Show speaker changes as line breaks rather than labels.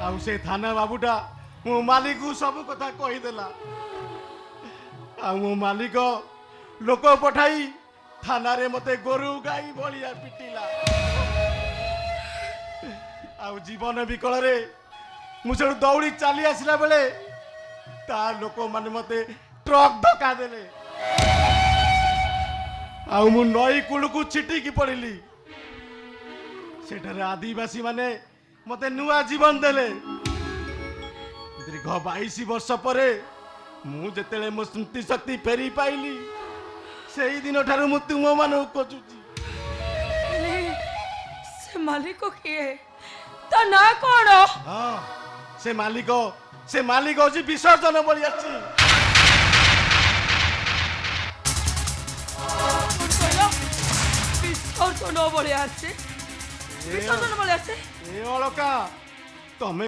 आउ से थाना बाबूटा मो मालिक को सब कथा कहीदेला आ मो मालिक लोक पठाई थाना रे मते गोरु गाई भलिया पिटिला आउ जीवन विकल रे मुझे दौड़ी चली आसला बेले ता लोक माने मते ट्रक धक्का देले आउ मु नई कूल को छिटी की पड़िली सेठारे आदिवासी माने मते नुआ जीवन देले दीर्घ 22 वर्ष परे मु जेतेले मो स्मृति शक्ति फेरी पाइली सेही दिन ठारू मु तुम मानु खोजुची
से मालिक किए ता ना कोन
हां से मालिक होची विसर्जन बळी आछि
विसर्जन बळी आछि विसर्जन बळी आछि
ए अलका तमे